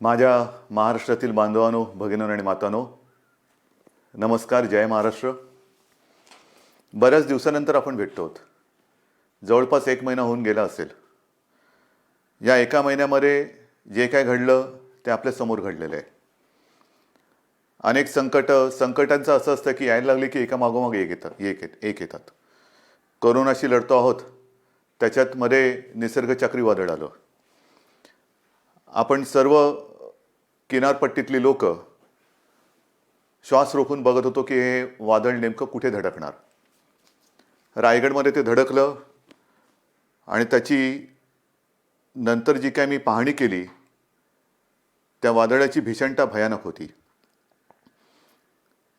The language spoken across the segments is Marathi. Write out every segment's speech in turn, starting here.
माझ्या महाराष्ट्रातील बांधवांनो, भगिनींनो आणि मातांनो, नमस्कार. जय महाराष्ट्र. बऱ्याच दिवसानंतर आपण भेटतो आहोत. जवळपास 1 महिना होऊन गेला असेल. या एका महिन्यामध्ये जे काय घडलं ते आपल्या समोर घडलेलं आहे. अनेक संकटांचं असं असतं की यायला लागले की एका मागोमाग एक येतात. कोरोनाशी लढतो आहोत, त्याच्यात मध्ये निसर्ग चक्रीवादळ आलं. आपण सर्व किनारपट्टीतली लोक श्वास रोखून बघत होतो की हे वादळ नेमकं कुठे धडकणार. रायगडमध्ये ते धडकलं आणि त्याची नंतर जी काय मी पाहणी केली त्या वादळाची भीषणता भयानक होती.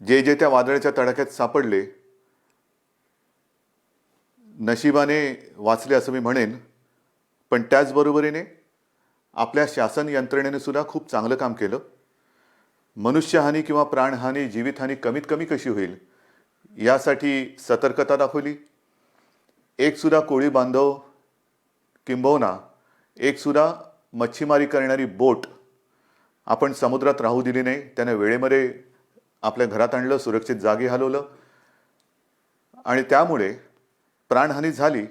जे त्या वादळाच्या तडाख्यात सापडले नशिबाने वाचले असं मी म्हणेन, पण त्याचबरोबरीने आपल्या शासन यंत्रणेने सुद्धा खूप चांगलं काम केलं. मनुष्यहानी किंवा प्राणहानी, जीवितहानी कमीत कमी कशी होईल यासाठी सतर्कता दाखवली. एकसुद्धा कोळी बांधव किंबहुना एकसुद्धा मच्छीमारी करणारी बोट आपण समुद्रात राहू दिली नाही. त्याने वेळेमध्ये आपल्या घरात आणलं, सुरक्षित जागी हलवलं आणि त्यामुळे प्राणहानी झाली,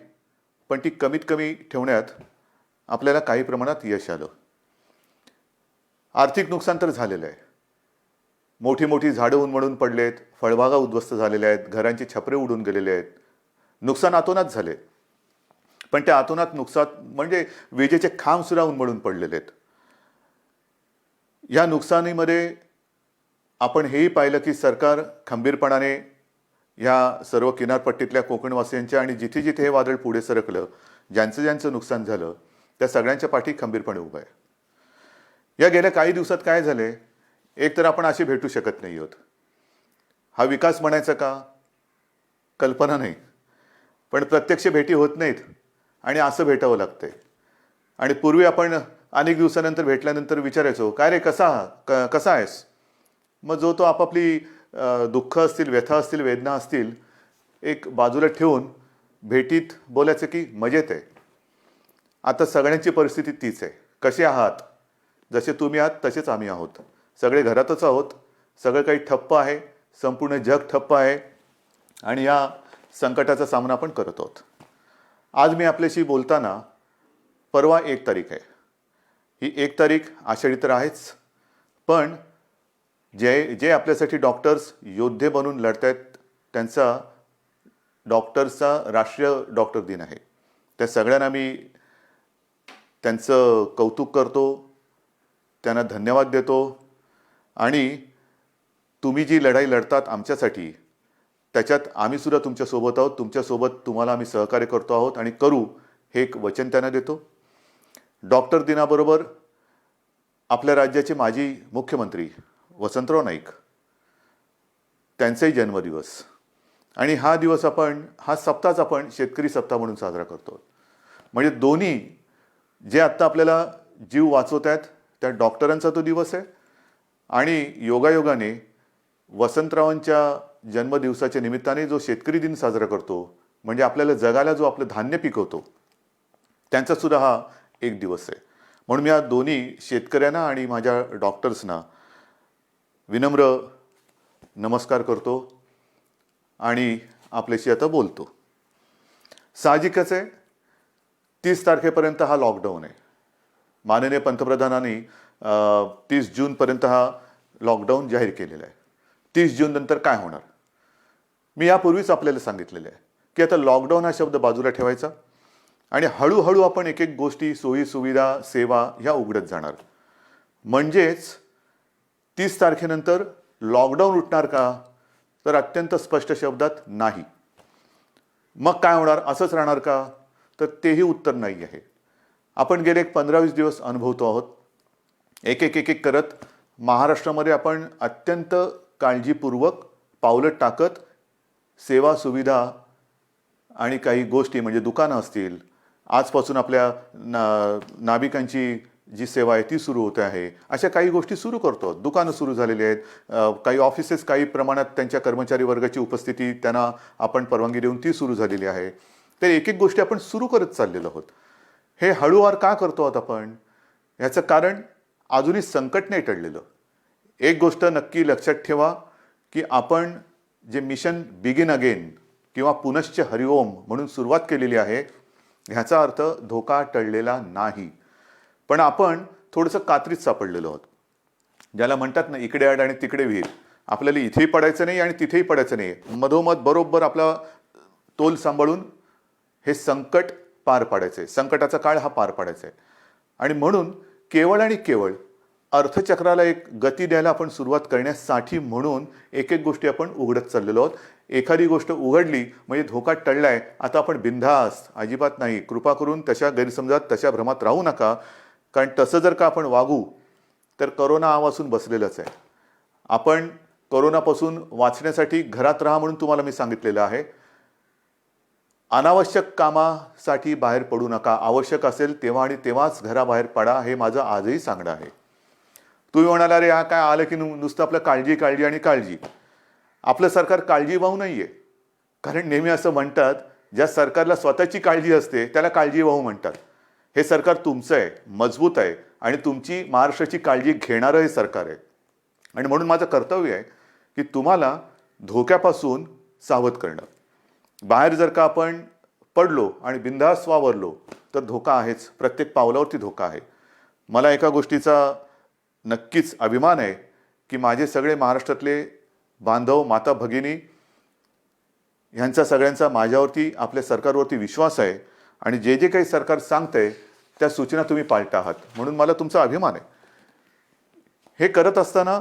पण ती कमीत कमी ठेवण्यात आपल्याला काही प्रमाणात यश आलं. आर्थिक नुकसान तर झालेलं आहे. मोठी मोठी झाडं उन्मळून पडलेत, फळबागा उद्ध्वस्त झालेल्या आहेत, घरांचे छपरे उडून गेलेले आहेत. नुकसान अतोनात झाले, पण त्या अतोनात नुकसान म्हणजे विजेचे खांब सुद्धा उन्मळून पडलेले आहेत. या नुकसानीमध्ये आपण हेही पाहिलं की सरकार खंबीरपणाने ह्या सर्व किनारपट्टीतल्या कोकणवासियांच्या आणि जिथे जिथे हे वादळ पुढे सरकलं, ज्यांचं नुकसान झालं त्या सगळ्यांच्या पाठी खंबीरपणे उभं आहे. या गेल्या काही दिवसात काय झाले, एक तर आपण असे भेटू शकत नाही आहोत. हा विकास म्हणायचा का, कल्पना नाही, पण प्रत्यक्ष भेटी होत नाहीत आणि असं भेटावं लागतंय. आणि पूर्वी आपण अनेक दिवसानंतर भेटल्यानंतर विचारायचो, काय रे, कसा आहेस. मग जो तो आपापली दुःख असतील, व्यथा असतील, वेदना असतील एक बाजूला ठेवून भेटीत बोलायचं की मजेत आहे. आता सगळ्यांची परिस्थिती तीच आहे. कसे आहात, जसे तुम्ही आहात तसेच आम्ही आहोत. सगळे घरातच आहोत. सगळं काही ठप्प आहे, संपूर्ण जग ठप्प आहे आणि या संकटाचा सामना आपण करत आहोत. आज मी आपल्याशी बोलताना परवा 1 तारीख आहे. ही 1 तारीख आषाढी तर आहेच, पण जे आपल्यासाठी डॉक्टर्स योद्धे बनून लढत आहेत त्यांचा डॉक्टर्सचा राष्ट्रीय डॉक्टर दिन आहे. त्या सगळ्यांना मी त्यांचं कौतुक करतो, त्यांना धन्यवाद देतो आणि तुम्ही जी लढाई लढतात आमच्यासाठी त्याच्यात आम्ही सुद्धा तुमच्यासोबत आहोत. तुमच्यासोबत तुम्हाला आम्ही सहकार्य करतो आहोत आणि करू हे एक वचन त्यांना देतो. डॉक्टर दिनाबरोबर आपल्या राज्याचे माजी मुख्यमंत्री वसंतराव नाईक त्यांचाही जन्मदिवस आणि हा सप्ताहच आपण शेतकरी सप्ताह म्हणून साजरा करतो. म्हणजे दोन्ही जे आत्ता आपल्याला जीव वाचवत आहेत त्या डॉक्टरांचा तो दिवस आहे आणि योगायोगाने वसंतरावांच्या जन्मदिवसाच्या निमित्ताने जो शेतकरी दिन साजरा करतो, म्हणजे आपल्याला जगाला जो आपलं धान्य पिकवतो त्यांचा सुद्धा हा एक दिवस आहे. म्हणून मी या दोन्ही शेतकऱ्यांना आणि माझ्या डॉक्टर्सना विनम्र नमस्कार करतो आणि आपल्याशी आता बोलतो. साहजिकच आहे, 30 तारखेपर्यंत हा लॉकडाऊन आहे. माननीय पंतप्रधानांनी 30 जूनपर्यंत हा लॉकडाऊन जाहीर केलेला आहे. 30 जून नंतर काय होणार, मी यापूर्वीच आपल्याला सांगितलेलं आहे की आता लॉकडाऊन हा शब्द बाजूला ठेवायचा आणि हळूहळू आपण एक एक गोष्टी, सोयी सुविधा, सेवा ह्या उघडत जाणार. म्हणजेच 30 तारखेनंतर लॉकडाऊन उठणार का, तर अत्यंत स्पष्ट शब्दात नाही. मग काय होणार, असंच राहणार का, तर तेही उत्तर नाही आहे. आपण गेले 15-20 दिवस अनुभवतो आहोत. एक एक करत महाराष्ट्रामध्ये आपण अत्यंत काळजीपूर्वक पावलं टाकत सेवा सुविधा आणि काही गोष्टी म्हणजे दुकानं असतील, आजपासून आपल्या नाभिकांची जी सेवा आहे ती सुरू होते आहे, अशा काही गोष्टी सुरू करतो. दुकानं सुरू झालेली आहेत, काही ऑफिसेस काही प्रमाणात त्यांच्या कर्मचारी वर्गाची उपस्थिती त्यांना आपण परवानगी देऊन ती सुरू झालेली आहे. तर एक एक गोष्टी आपण सुरू करत चाललेलो आहोत. हे हळूवार का करतो आहोत आपण, ह्याचं कारण अजूनही संकट नाही टळलेलं. एक गोष्ट नक्की लक्षात ठेवा की आपण जे मिशन बिगिन अगेन किंवा पुनश्च हरिओम म्हणून सुरुवात केलेली आहे, ह्याचा अर्थ धोका टळलेला नाही. पण आपण थोडंसं कात्रीत सापडलेलो आहोत. ज्याला म्हणतात ना, इकडे आड आणि तिकडे विहीर. आपल्याला इथेही पडायचं नाही आणि तिथेही पडायचं नाही. मधोमध बरोबर आपला तोल सांभाळून हे संकट पार पाडायचं आहे. संकटाचा काळ हा पार पाडायचा आहे. आणि म्हणून केवळ आणि केवळ अर्थचक्राला एक गती द्यायला आपण सुरुवात करण्यासाठी म्हणून एक एक गोष्टी आपण उघडत चाललेलो आहोत. एखादी गोष्ट उघडली म्हणजे धोका टळलाय, आता आपण बिनधास्त, अजिबात नाही. कृपा करून तशा गैरसमजात, तशा भ्रमात राहू नका. कारण तसं जर का आपण वागू तर करोना आवासून बसलेलंच आहे. आपण करोनापासून वाचण्यासाठी घरात राहा म्हणून तुम्हाला मी सांगितलेलं आहे. अनावश्यक कामासाठी बाहेर पडू नका. आवश्यक असेल तेव्हा आणि तेव्हाच घराबाहेर पडा, हे माझं आजही सांगणं आहे. तुम्ही म्हणाला, अरे हा काय आलं की नुसतं आपलं काळजी काळजी आणि काळजी. आपलं सरकार काळजीवाहू नाहीये. कारण नेहमी असं म्हणतात, ज्या सरकारला स्वतःची काळजी असते त्याला काळजीवाहू म्हणतात. हे सरकार तुमचं आहे, मजबूत आहे आणि तुमची महाराष्ट्राची काळजी घेणारं हे सरकार आहे. आणि म्हणून माझं कर्तव्य आहे की तुम्हाला धोक्यापासून सावध करणं. बाहेर जर का आपण पडलो आणि बिनधास्त वावरलो तर धोका आहेच. प्रत्येक पावलावरती धोका आहे. मला एका गोष्टीचा नक्कीच अभिमान आहे की माझे सगळे महाराष्ट्रातले बांधव, माता भगिनी ह्यांचा सगळ्यांचा माझ्यावरती, आपल्या सरकारवरती विश्वास आहे. आणि जे जे काही सरकार सांगतंय त्या सूचना तुम्ही पाळत आहात, म्हणून मला तुमचा अभिमान आहे. हे करत असताना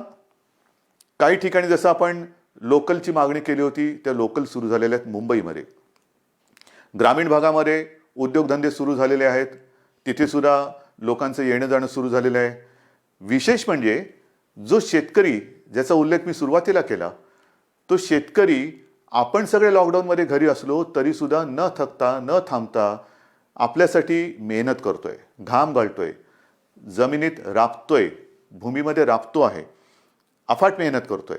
काही ठिकाणी जसं आपण लोकलची मागणी केली होती, त्या लोकल सुरू झालेल्या आहेत. मुंबईमध्ये ग्रामीण भागामध्ये उद्योगधंदे सुरू झालेले आहेत. तिथे सुद्धा लोकांचं येणं जाणं सुरू झालेलं आहे. विशेष म्हणजे जो शेतकरी, ज्याचा उल्लेख मी सुरुवातीला केला, तो शेतकरी आपण सगळे लॉकडाऊनमध्ये घरी असलो तरी सुद्धा न थकता, न थांबता आपल्यासाठी मेहनत करतोय, घाम गाळतोय, जमिनीत राबतोय, भूमीमध्ये राबतो आहे, अफाट मेहनत करतोय.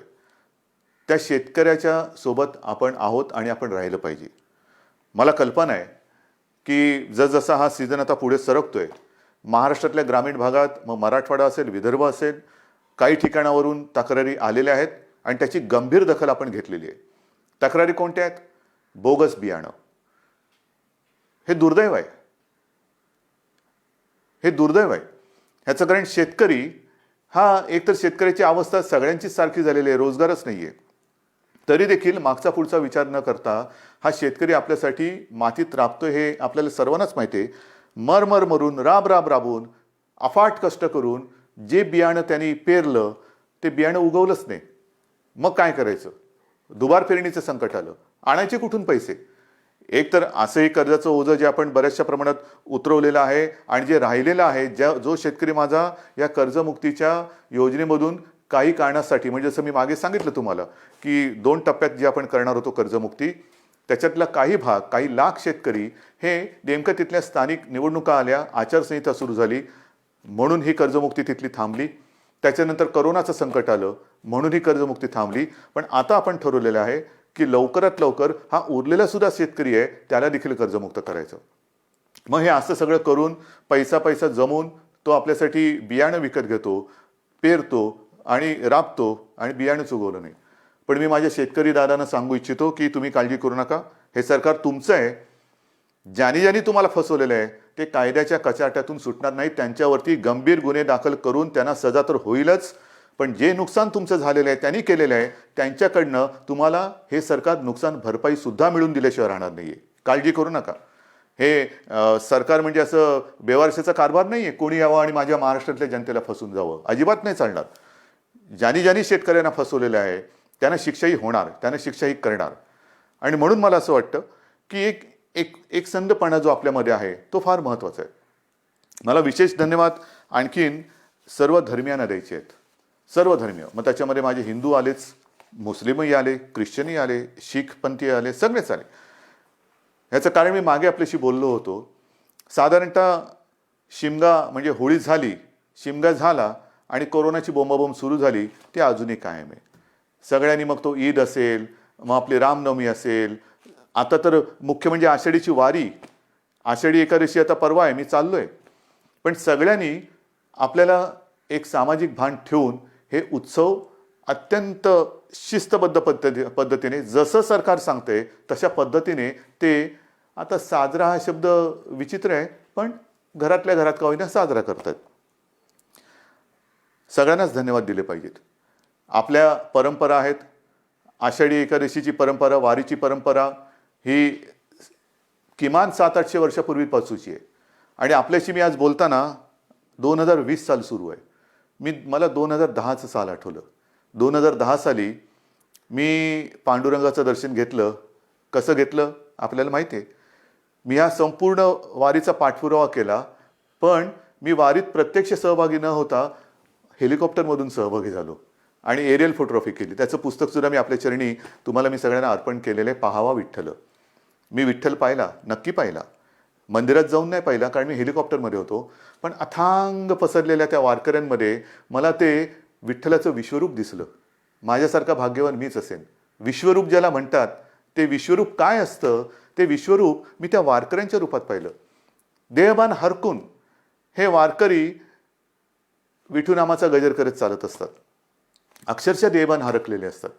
त्या शेतकऱ्याच्या सोबत आपण आहोत आणि आपण राहिलं पाहिजे. मला कल्पना आहे की जसजसा हा सीझन आता पुढे सरकतोय, महाराष्ट्रातल्या ग्रामीण भागात, मग मराठवाडा असेल, विदर्भ असेल, काही ठिकाणावरून तक्रारी आलेल्या आहेत आणि त्याची गंभीर दखल आपण घेतलेली आहे. तक्रारी कोणत्या आहेत? बोगस बियाणं. हे दुर्दैव आहे. हे दुर्दैव आहे. ह्याचं कारण शेतकरी हा, एकतर शेतकऱ्याची अवस्था सगळ्यांचीच सारखी झालेली आहे, रोजगारच नाहीये. तरी देखील मागचा पुढचा विचार न करता हा शेतकरी आपल्यासाठी मातीत राबतोय हे आपल्याला सर्वांनाच माहिती आहे. मरमर मरून, राब राब राबून, अफाट कष्ट करून जे बियाणं त्यांनी पेरलं ते बियाणं उगवलंच नाही. मग काय करायचं? दुबार पेरणीचं संकट आलं. आणायचे कुठून पैसे? एक तर असंही कर्जाचं ओझं जे आपण बऱ्याचशा प्रमाणात उतरवलेलं आहे आणि जे राहिलेलं आहे, जो शेतकरी माझा या कर्जमुक्तीच्या योजनेमधून काही कारणासाठी, म्हणजे जसं मी मागे सांगितलं तुम्हाला की 2 टप्प्यात जे आपण करणार होतो कर्जमुक्ती, त्याच्यातला काही भाग, काही लाख शेतकरी हे नेमकं तिथल्या स्थानिक निवडणुका आल्या, आचारसंहिता सुरू झाली म्हणून ही कर्जमुक्ती तिथली थांबली. त्याच्यानंतर करोनाचं संकट आलं म्हणून ही कर्जमुक्ती थांबली. पण आता आपण ठरवलेलं आहे की लवकरात लवकर हा उरलेला सुद्धा शेतकरी आहे त्याला देखील कर्जमुक्त करायचं. मग हे असं सगळं करून पैसा जमवून तो आपल्यासाठी बियाणं विकत घेतो, पेरतो आणि राबतो आणि बियाणंच उगवलं नाही. पण मी माझ्या शेतकरी दादांना सांगू इच्छितो की तुम्ही काळजी करू नका. हे सरकार तुमचं आहे. ज्यांनी तुम्हाला फसवलेलं आहे ते कायद्याच्या कचाट्यातून सुटणार नाही. त्यांच्यावरती गंभीर गुन्हे दाखल करून त्यांना सजा तर होईलच, पण जे नुकसान तुमचं झालेलं आहे, त्यांनी केलेलं आहे, त्यांच्याकडनं तुम्हाला हे सरकार नुकसान भरपाई सुद्धा मिळून दिल्याशिवाय राहणार नाहीये. काळजी करू नका. हे सरकार म्हणजे असं बेवारशाचा कारभार नाहीये, कोणी यावं आणि माझ्या महाराष्ट्रातल्या जनतेला फसवून जावं. अजिबात नाही चालणार. ज्यांनी शेतकऱ्यांना फसवलेलं आहे त्यांना शिक्षाही होणार, त्यांना शिक्षाही करणार. आणि म्हणून मला असं वाटतं की एक संधपणा जो आपल्यामध्ये आहे तो फार महत्त्वाचा आहे. मला विशेष धन्यवाद आणखीन सर्व धर्मियांना द्यायचे आहेत. सर्व धर्मीय, मग त्याच्यामध्ये माझे हिंदू आलेच, मुस्लिमही आले, ख्रिश्चनही आले, शीख पंथी आले, सगळेच आले. ह्याचं कारण मी मागे आपल्याशी बोललो होतो. साधारणतः शिमगा म्हणजे होळी झाली, शिमगा झाला आणि कोरोनाची बोंबाबोंब सुरू झाली, ती अजूनही कायम आहे. सगळ्यांनी, मग तो ईद असेल, मग आपली रामनवमी असेल, आता तर मुख्य म्हणजे आषाढीची वारी, आषाढी एकादशी आता परवा आहे, मी चाललोय. पण सगळ्यांनी आपल्याला एक सामाजिक भान ठेवून हे उत्सव अत्यंत शिस्तबद्ध पद्धतीने जसं सरकार सांगते तशा पद्धतीने ते, आता साजरा हा शब्द विचित्र आहे, पण घरातल्या घरात का होईना साजरा करतात. सगळ्यांनाच धन्यवाद दिले पाहिजेत. आपल्या परंपरा आहेत. आषाढी एकादशीची परंपरा, वारीची परंपरा ही किमान 700-800 वर्षापूर्वीपासूनची आहे. आणि आपल्याशी मी आज बोलताना 2020 साल सुरू आहे. मला 2010चं साल आठवलं. 2010 साली मी पांडुरंगाचं दर्शन घेतलं. कसं घेतलं आपल्याला माहिती आहे. मी ह्या संपूर्ण वारीचा पाठपुरावा केला, पण मी वारीत प्रत्यक्ष सहभागी न होता हेलिकॉप्टरमधून सहभागी झालो आणि एरियल फोटोग्राफी केली. त्याचं पुस्तकसुद्धा मी आपल्या चरणी तुम्हाला मी सगळ्यांना अर्पण केलेलं आहे. पाहावा विठ्ठल. मी विठ्ठल पाहिला, नक्की पाहिला. मंदिरात जाऊन नाही पाहिला कारण मी हेलिकॉप्टरमध्ये होतो, पण अथांग पसरलेल्या त्या वारकऱ्यांमध्ये मला ते विठ्ठलाचं विश्वरूप दिसलं. माझ्यासारखा भाग्यवान मीच असेन. विश्वरूप ज्याला म्हणतात ते विश्वरूप काय असतं ते विश्वरूप मी त्या वारकऱ्यांच्या रूपात पाहिलं. देहभान हरकून हे वारकरी विठू नामाचा गजर करत चालत असतात. अक्षरशः देहभान हरकलेले असतात.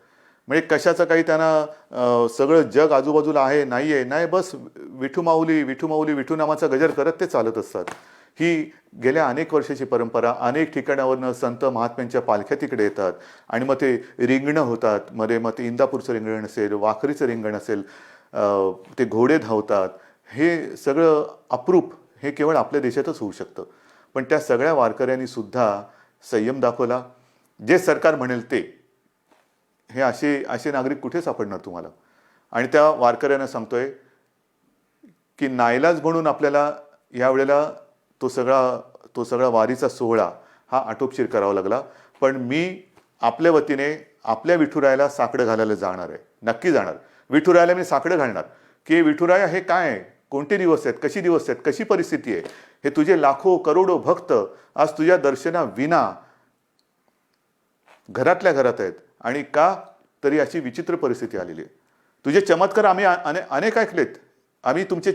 म्हणजे कशाचं काही त्यांना सगळं जग आजूबाजूला आहे नाही आहे नाही, बस विठू माऊली विठू माऊली विठू नामाचा गजर करत ते चालत असतात. ही गेल्या अनेक वर्षाची परंपरा. अनेक ठिकाणावरनं संत महात्म्यांच्या पालख्या तिकडे येतात आणि मग ते रिंगणं होतात. मध्ये मग ते इंदापूरचं रिंगण असेल, वाखरीचं रिंगण असेल, ते घोडे धावतात. हे सगळं अप्रूप हे केवळ आपल्या देशातच होऊ शकतं. पण त्या सगळ्या वारकऱ्यांनी सुद्धा संयम दाखवला. जे सरकार म्हणेल ते, हे असे नागरिक कुठे सापडणार तुम्हाला. आणि त्या वारकऱ्यांना सांगतोय की नाईलाज म्हणून आपल्याला यावेळेला तो सगळा वारीचा सोहळा हा आटोपशीर करावा लागला. पण मी आपल्या वतीने आपल्या विठुरायाला साकडं घालायला जाणार आहे. नक्की जाणार. विठुरायाला मी साकडं घालणार की विठुराया हे काय आहे, कोणते दिवस आहेत, कशी दिवस आहेत, कशी परिस्थिती आहे. हे तुझे लाखो करोडो भक्त आज तुझ्या दर्शनाविना घरातल्या घरात आहेत. आणि का तरी अशी विचित्र परिस्थिती आलेली आहे. तुझे चमत्कार आम्ही अनेक ऐकलेत. आम्ही तुमचे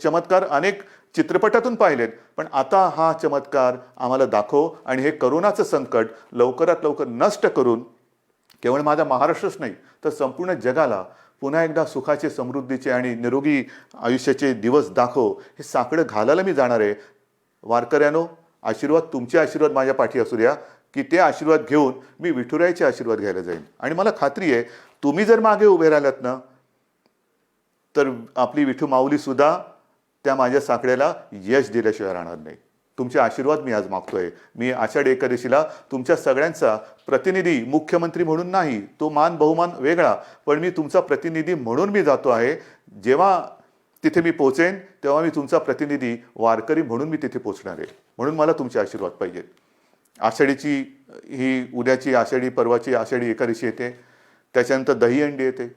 चमत्कार अनेक चित्रपटातून पाहिलेत. पण आता हा चमत्कार आम्हाला दाखव आणि हे करोनाचं संकट लवकरात लवकर नष्ट करून केवळ माझा महाराष्ट्रच नाही तर संपूर्ण जगाला पुन्हा एकदा सुखाचे, समृद्धीचे आणि निरोगी आयुष्याचे दिवस दाखव. हे साकडं घालायला मी जाणार आहे. वारकऱ्यानो, आशीर्वाद, तुमचे आशीर्वाद माझ्या पाठी असू द्या की ते आशीर्वाद घेऊन मी विठुरायाचे आशीर्वाद घ्यायला जाईन. आणि मला खात्री आहे तुम्ही जर मागे उभे राहिलात ना तर आपली विठू माऊली सुद्धा त्या माझ्या साकड्याला यश दिल्याशिवाय राहणार नाही. तुमचे आशीर्वाद मी आज मागतोय. मी आषाढी एकादशीला तुमच्या सगळ्यांचा प्रतिनिधी, मुख्यमंत्री म्हणून नाही, तो मान बहुमान वेगळा, पण मी तुमचा प्रतिनिधी म्हणून मी जातो आहे. जेव्हा तिथे मी पोहोचेन तेव्हा मी तुमचा प्रतिनिधी वारकरी म्हणून मी तिथे पोहोचणार आहे. म्हणून मला तुमचे आशीर्वाद पाहिजेत. आषाढीची ही उद्याची आषाढी, परवाची आषाढी एकादशी येते. त्याच्यानंतर दहीहंडी येते.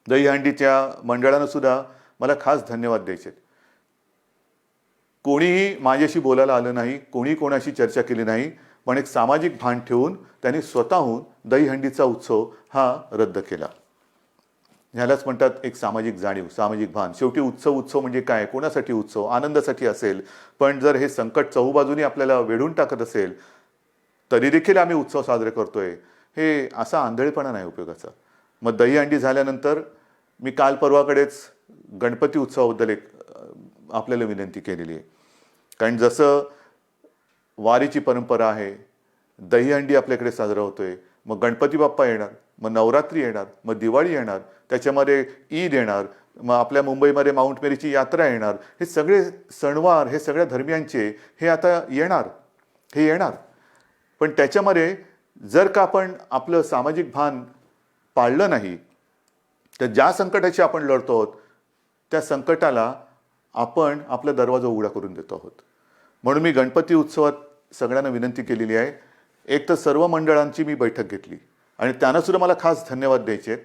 दहीहंडीच्या मंडळानं सुद्धा मला खास धन्यवाद द्यायचे. कोणीही माझ्याशी बोलायला आलं नाही, कोणी कोणाशी चर्चा केली नाही, पण एक सामाजिक भान ठेवून त्यांनी स्वतःहून दहीहंडीचा उत्सव हा रद्द केला. ह्यालाच म्हणतात एक सामाजिक जाणीव, सामाजिक भान. शेवटी उत्सव म्हणजे काय, कोणासाठी उत्सव, आनंदासाठी असेल. पण जर हे संकट चहूबाजूनी आपल्याला वेढून टाकत असेल तरी देखील आम्ही उत्सव साजरे करतोय, हे असा आंधळेपणा नाही उपयोगाचा. मग दहीहंडी झाल्यानंतर मी काल परवाकडेच गणपती उत्सवाबद्दल एक आपल्याला विनंती केलेली आहे. कारण जसं वारीची परंपरा आहे, दहीहंडी आपल्याकडे साजरा होतोय, मग गणपती बाप्पा येणार, मग नवरात्री येणार, मग दिवाळी येणार, त्याच्यामध्ये ईद येणार, मग आपल्या मुंबईमध्ये माउंट मेरीची यात्रा येणार. हे सगळे सणवार हे सगळ्या धर्मियांचे हे आता येणार. पण त्याच्यामध्ये जर का आपण आपलं सामाजिक भान पाळलं नाही तर ज्या संकटाशी आपण लढतो आहोत त्या संकटाला आपण आपला दरवाजा उघडा करून देतो आहोत. म्हणून मी गणपती उत्सवात सगळ्यांना विनंती केलेली आहे. एक तर सर्व मंडळांची मी बैठक घेतली आणि त्यांना सुद्धा मला खास धन्यवाद द्यायचे आहेत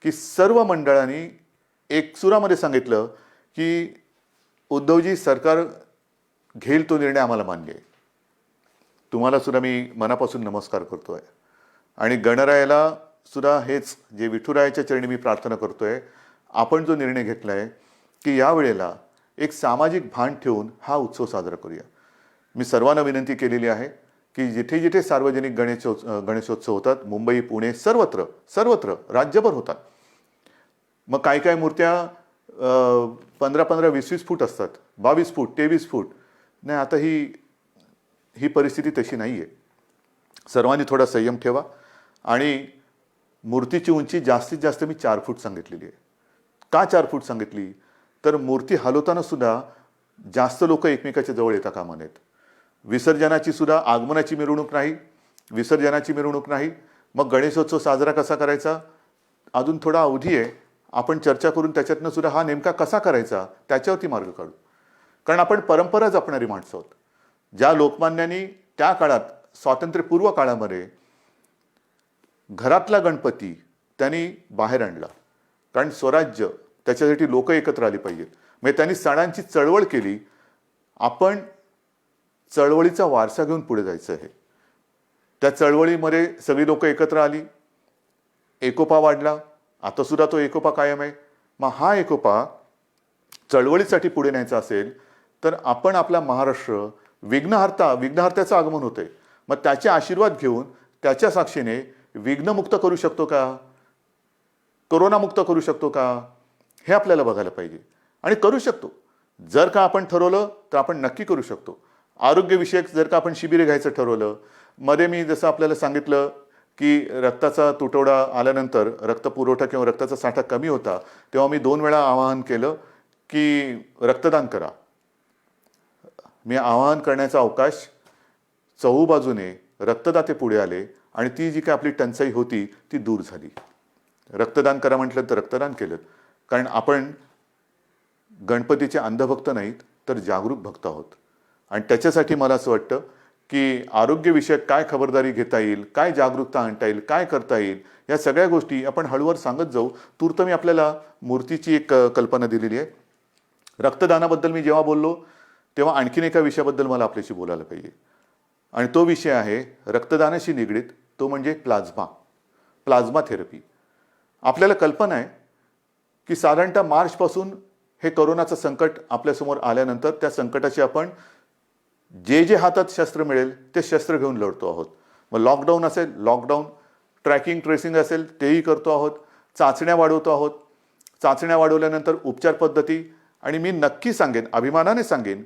की सर्व मंडळांनी एक सुरामध्ये सांगितलं की उद्धवजी, सरकार घेईल तो निर्णय आम्हाला मान्य आहे. तुम्हाला सुद्धा मी मनापासून नमस्कार करतोय आणि गणरायाला सुद्धा हेच जे विठुरायाच्या चरणी मी प्रार्थना करतोय. आपण जो निर्णय घेतलाय की यावेळेला एक सामाजिक भान ठेवून हा उत्सव साजरा करूया. मी सर्वांना विनंती केलेली आहे की जिथे जिथे सार्वजनिक गणेशोत्सव होतात, मुंबई, पुणे, सर्वत्र सर्वत्र राज्यभर होतात. मग काही काही मूर्त्या 15-15, 20-20 फूट असतात, 22 फूट, 23 फूट. नाही, आता ही परिस्थिती तशी नाही आहे. सर्वांनी थोडा संयम ठेवा. आणि मूर्तीची उंची जास्तीत जास्त मी 4 फूट सांगितलेली आहे. का 4 फूट सांगितली? तर मूर्ती हलवताना सुद्धा जास्त लोक एकमेकाच्या जवळ येता कामा नयेत. विसर्जनाची सुद्धा आगमनाची मिरवणूक नाही, विसर्जनाची मिरवणूक नाही. मग गणेशोत्सव साजरा कसा करायचा? अजून थोडा अवधी आहे. आपण चर्चा करून त्याच्यातनं सुद्धा हा नेमका कसा करायचा त्याच्यावरती मार्ग काढू. कारण आपण परंपरा जपणारी माणसं आहोत. ज्या लोकमान्यांनी त्या काळात, स्वातंत्र्यपूर्व काळामध्ये घरातला गणपती त्यांनी बाहेर आणला. कारण स्वराज्य, त्याच्यासाठी लोक एकत्र आली पाहिजेत. म्हणजे त्यांनी सणांची चळवळ केली. आपण चळवळीचा वारसा घेऊन पुढे जायचं आहे. त्या चळवळीमध्ये सगळी लोक एकत्र आली, एकोपा वाढला. आता सुद्धा तो एकोपा कायम आहे. मग हा एकोपा चळवळीसाठी पुढे न्यायचा असेल तर आपण आपला महाराष्ट्र विघ्नहर्त्याचं आगमन होतंय, मग त्याचे आशीर्वाद घेऊन त्याच्या साक्षीने विघ्नमुक्त करू शकतो का, कोरोनामुक्त करू शकतो का, हे आपल्याला बघायला पाहिजे. आणि करू शकतो. जर का आपण ठरवलं तर आपण नक्की करू शकतो. आरोग्यविषयक जर का आपण शिबिरे घ्यायचं ठरवलं, मध्ये मी जसं आपल्याला सांगितलं की रक्ताचा तुटवडा आल्यानंतर रक्तपुरवठा किंवा रक्ताचा साठा कमी होता, तेव्हा मी 2 वेळा आवाहन केलं की रक्तदान करा. मी आवाहन करण्याचा अवकाश, चहूबाजूने रक्तदाते पुढे आले आणि ती जी काही आपली टंचाई होती ती दूर झाली. रक्तदान करा म्हटलं तर रक्तदान केलं. कारण आपण गणपतीचे अंधभक्त नाहीत तर जागरूक भक्त आहोत. आणि त्याच्यासाठी मला असं वाटतं की आरोग्यविषयक काय खबरदारी घेता येईल, काय जागरूकता आणता येईल, काय करता येईल, या सगळ्या गोष्टी आपण हळूवार सांगत जाऊ. तूर्त मी आपल्याला मूर्तीची एक कल्पना दिलेली आहे. रक्तदानाबद्दल मी जेव्हा बोललो तेव्हा आणखीन एका विषयाबद्दल मला आपल्याशी बोलायला पाहिजे. आणि तो विषय आहे रक्तदानाशी निगडीत, तो म्हणजे प्लाझ्मा थेरपी. आपल्याला कल्पना आहे की साधारणतः मार्चपासून हे कोरोनाचं संकट आपल्यासमोर आल्यानंतर त्या संकटाची आपण जे हातात शस्त्र मिळेल ते शस्त्र घेऊन लढतो आहोत. मग लॉकडाऊन असेल, लॉकडाऊन, ट्रॅकिंग ट्रेसिंग असेल तेही करतो आहोत, चाचण्या वाढवतो आहोत. चाचण्या वाढवल्यानंतर उपचार पद्धती. आणि मी नक्की सांगेन, अभिमानाने सांगेन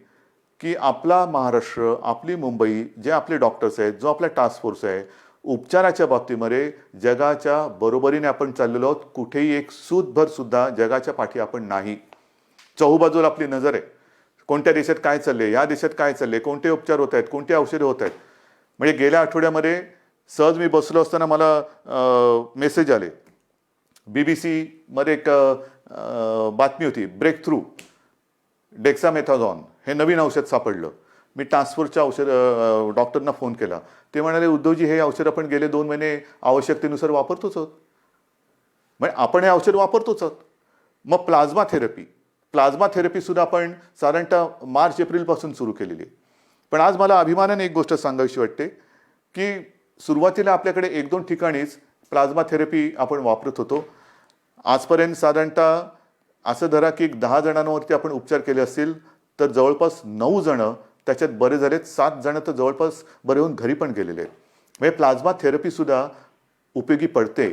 की आपला महाराष्ट्र, आपली मुंबई, जे आपले डॉक्टर्स आहेत, जो आपला टास्क फोर्स आहे, उपचाराच्या बाबतीमध्ये जगाच्या बरोबरीने आपण चाललेलो आहोत. कुठेही एक सूतभर सुद्धा जगाच्या पाठी आपण नाही. चहूबाजूला आपली नजर आहे. कोणत्या देशात काय चाललंय, या देशात काय चाललंय, कोणते उपचार होत आहेत, कोणते औषधे होत आहेत. म्हणजे गेल्या आठवड्यामध्ये सहज मी बसलो असताना मला मेसेज आले. BBC मध्ये एक बातमी होती, ब्रेक थ्रू डेक्सामेथाझॉन हे नवीन औषध सापडलं. मी टास्क फोर्सच्या डॉक्टरना फोन केला. ते म्हणाले, उद्धवजी हे औषध आपण गेले 2 महिने आवश्यकतेनुसार वापरतोच आहोत. म्हणजे आपण हे औषध वापरतोच आहोत. मग प्लाझ्मा थेरपी सुद्धा आपण साधारणतः मार्च-एप्रिलपासून सुरू केलेली आहे. पण आज मला अभिमानाने एक गोष्ट सांगावीशी वाटते की सुरुवातीला आपल्याकडे 1-2 ठिकाणीच प्लाझ्मा थेरपी आपण वापरत होतो. आजपर्यंत साधारणतः असं धरा की 10 जणांवरती आपण उपचार केले असतील तर जवळपास 9 जण त्याच्यात बरे झालेत, 7 जण तर जवळपास बरे होऊन घरी पण गेलेले आहेत. म्हणजे प्लाझ्मा थेरपी सुद्धा उपयोगी पडते.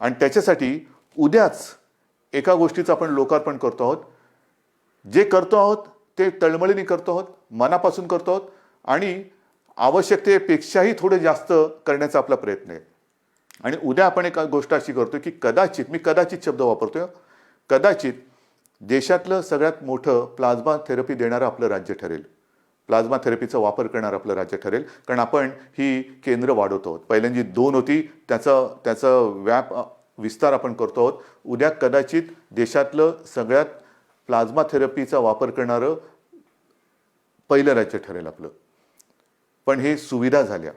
आणि त्याच्यासाठी उद्याच एका गोष्टीचं आपण लोकार्पण करतो आहोत. जे करतो आहोत ते तळमळीने करतो आहोत, मनापासून करतो आहोत आणि आवश्यकतेपेक्षाही थोडे जास्त करण्याचा आपला प्रयत्न आहे. आणि उद्या आपण एक गोष्ट अशी करतोय की कदाचित शब्द वापरतोय, कदाचित देशातलं सगळ्यात मोठं प्लाझ्मा थेरपी देणारं आपलं राज्य ठरेल. प्लाझ्मा थेरपीचा वापर करणारं आपलं राज्य ठरेल. कारण आपण ही केंद्र वाढवतो आहोत. पहिल्यांदा 2 होती, त्याचा विस्तार आपण करतो आहोत. उद्या कदाचित देशातलं सगळ्यात प्लाझ्मा थेरपीचा वापर करणारं पहिलं राज्य ठरेल आपलं. पण हे सुविधा झाल्या.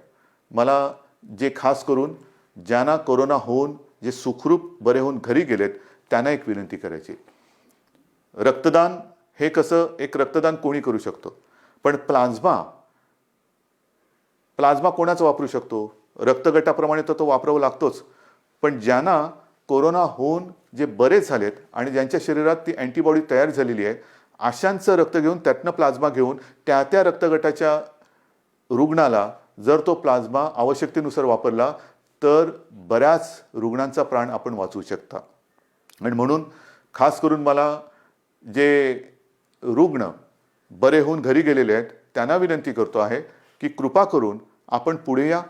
मला जे खास करून ज्यांना कोरोना होऊन जे सुखरूप बरे होऊन घरी गेलेत त्यांना एक विनंती करायची. रक्तदान हे कसं, एक रक्तदान कोणी करू शकतो, पण प्लाझ्मा कोणाचं वापरू शकतो? रक्तगटाप्रमाणे तर तो वापरावा लागतोच. पण ज्यांना कोरोना होऊन जे बरे झालेत आणि ज्यांच्या शरीरात ती अँटीबॉडी तयार झालेली आहे, अशांचं रक्त घेऊन, त्यातनं प्लाझ्मा घेऊन त्या रक्तगटाच्या रुग्णाला जर तो प्लाझ्मा आवश्यकतेनुसार वापरला तर बऱ्याच रुग्णांचा प्राण आपण वाचवू शकता. आणि म्हणून खास करून मला जे रुग्ण बरे होऊन घरी गेलेले आहेत त्यांना विनंती करतो आहे की कृपा करून आपण पुढे या.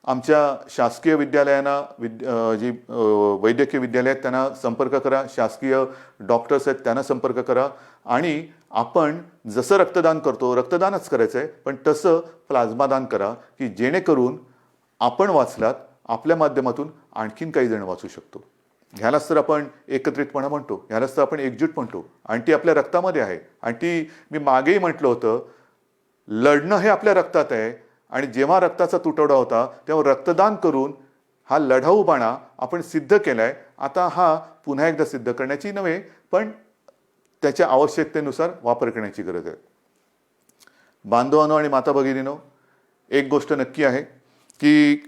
आमच्या शासकीय विद्यालयांना वैद्यकीय विद्यालय आहेत त्यांना संपर्क करा, शासकीय डॉक्टर्स आहेत त्यांना संपर्क करा आणि आपण जसं रक्तदान करतो रक्तदानच करायचं आहे, पण तसं प्लाझ्मा दान करा की जेणेकरून आपण वाचलात, आपल्या माध्यमातून आणखीन काही जण वाचू शकतो. ह्यालाच तर आपण एकत्रितपणा म्हणतो, ह्यालाच तर आपण एकजूट म्हणतो आणि ती आपल्या रक्तामध्ये आहे. आणि ती मी मागेही म्हटलं होतं, लढणं हे आपल्या रक्तात आहे आणि जेव्हा रक्ताचा तुटवडा होता तेव्हा रक्तदान करून हा लढाऊ बाणा आपण सिद्ध केलाय. आता हा पुन्हा एकदा सिद्ध करण्याची नव्हे, पण त्याच्या आवश्यकतेनुसार वापर करण्याची गरज आहे. बांधवांनो आणि माता भगिनींनो, एक गोष्ट नक्की आहे की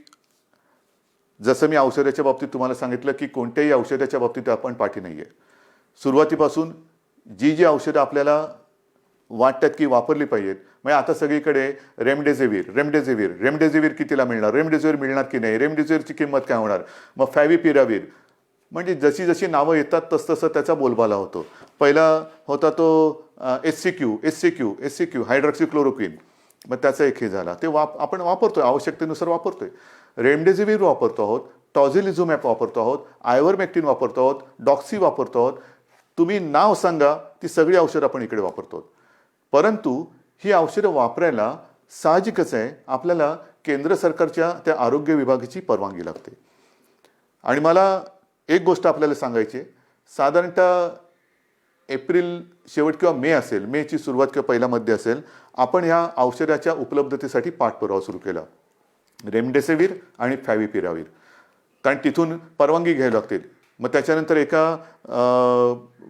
जसं मी औषधाच्या बाबतीत तुम्हाला सांगितलं की कोणत्याही औषधाच्या बाबतीत आपण पाठी नाही आहे. सुरुवातीपासून जी औषधं आपल्याला वाटतात की वापरली पाहिजेत, म्हणजे आता सगळीकडे रेमडेसिवीर कितीला मिळणार, रेमडेसिवीर मिळणार की नाही, रेमडेसिवीरची किंमत काय होणार, मग फॅव्हिपिरावीर, म्हणजे जशी जशी नावं येतात तसतसं त्याचा बोलबाला होतो. पहिला होता तो एससीक्यू हायड्रॉक्सिक्लोरोक्विन, मग त्याचा एक हे झाला, ते आपण वापरतोय, आवश्यकतेनुसार वापरतोय. रेमडेसिवीर वापरतो आहोत, टॉझिलिझुमॅब वापरतो आहोत, आयव्हरमेक्टिन वापरतो आहोत, डॉक्सी वापरतो आहोत. तुम्ही नाव सांगा, ती सगळी औषधं आपण इकडे वापरतो. परंतु ही औषधं वापरायला साहजिकच आहे आपल्याला केंद्र सरकारच्या त्या आरोग्य विभागाची परवानगी लागते. आणि मला एक गोष्ट आपल्याला सांगायची आहे, साधारणतः एप्रिल शेवट किंवा मे असेल, मेची सुरुवात किंवा पहिला मध्ये असेल, आपण ह्या औषधाच्या उपलब्धतेसाठी पाठपुरावा सुरू केला, रेमडेसिवीर आणि फॅव्हिपिरावीर, कारण तिथून परवानगी घ्यावी लागतील. मग त्याच्यानंतर एका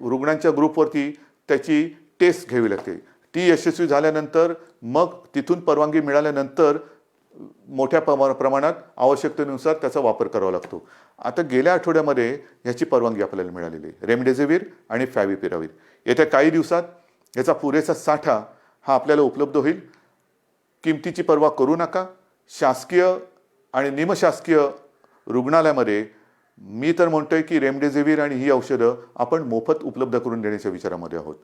रुग्णांच्या ग्रुपवरती त्याची टेस्ट घ्यावी लागते. ती यशस्वी झाल्यानंतर मग तिथून परवानगी मिळाल्यानंतर मोठ्या प्रमाणात आवश्यकतेनुसार त्याचा वापर करावा लागतो. आता गेल्या आठवड्यामध्ये ह्याची परवानगी आपल्याला मिळालेली आहे, रेमडेसिवीर आणि फॅव्हिपिरावीर. येत्या काही दिवसात याचा पुरेसा साठा हा आपल्याला उपलब्ध होईल. किमतीची पर्वा करू नका. शासकीय आणि निमशासकीय रुग्णालयामध्ये मी तर म्हणतोय की रेमडेसिवीर आणि ही औषधं आपण मोफत उपलब्ध करून देण्याच्या विचारामध्ये आहोत.